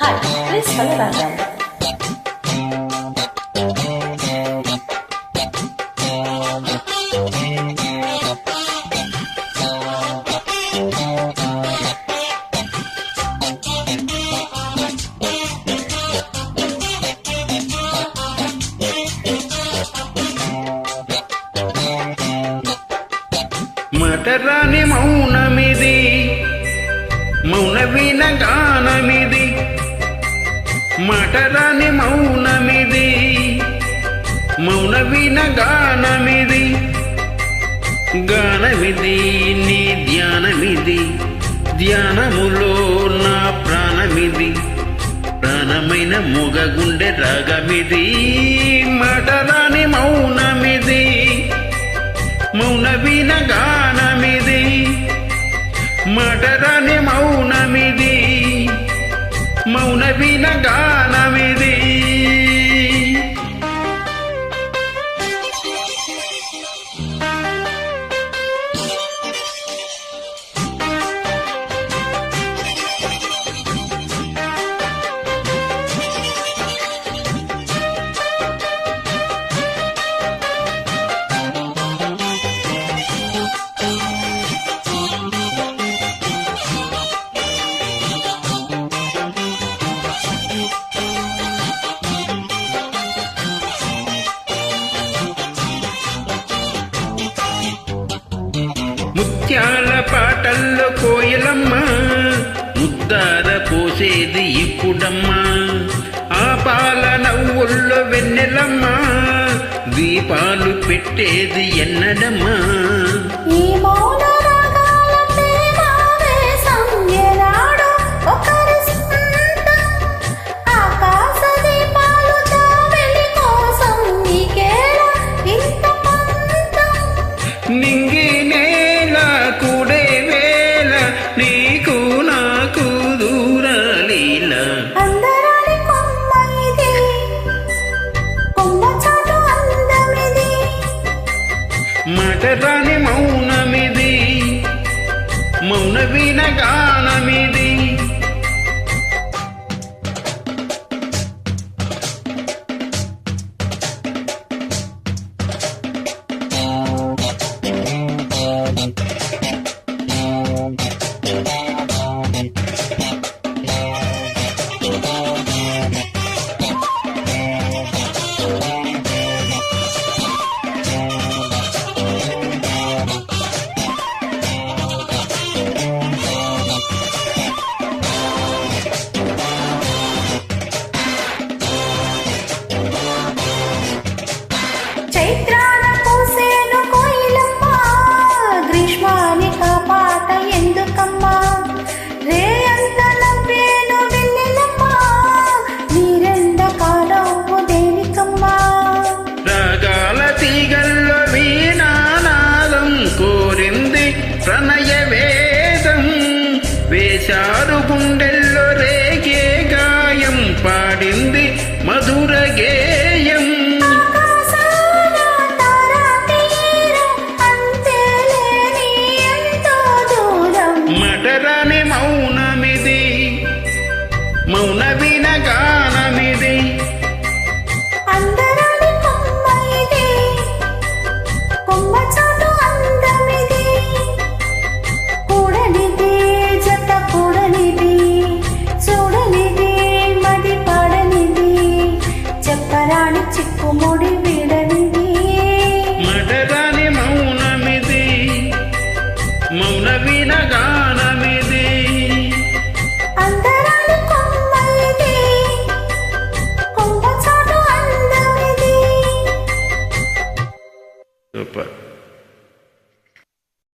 Hi, please follow the background. మటరాని మౌనమిది మౌనవీన గానమిది మటరాని మౌనమిది మౌనవీన గానమిది గానమిది నీ ధ్యానమిది ధ్యానములో నా ప్రాణమిది ప్రాణమైన మొగ గుండె రాగమిది మటరాని మౌనమిది మౌనవీన గానమిది మటరాని మౌనమిది మౌనవీన గానమిది ముత్యాల పాటల్లో కోయలమ్మ ముద్దార పోసేది ఇప్పుడమ్మా ఆ పాల నవ్వుల్లో వెన్నెలమ్మ దీపాలు పెట్టేది ఎన్నడమ్మా నింగి నేల కూడే వేళ నీకు నాకు దూరాలీల మటరాని మౌనమిది మౌనవీన గానమిది చైత్రాన పూసేను కోయిలమ్మ గ్రీష్మాని కాపాట ఎందుకమ్మా రే అంత నవ్వేను వెన్నెలమ్మ నీరెండ కాలవు దేనికమ్మా రాగాల తీగల్లో వీణానాదం కోరింది ప్రణయ వేదం వేశారు గుండెల్లో రేగే గాయం పాడింది మధుర గేయం మటరాని మౌనమిది మౌనవీన గానమిది అందరాని కొమ్మ ఇది కొమ్మ చాటు అందమిది కూడనిది జత కూడనిది చూడనిది మది పాడనిది చెప్పరాని చిక్కుముడి వీడనిది మటరాని మౌనమిది మౌనవీన గానమిది అందరాని కొమ్మ ఇది కొమ్మ చాటు అందమిది సూపర్.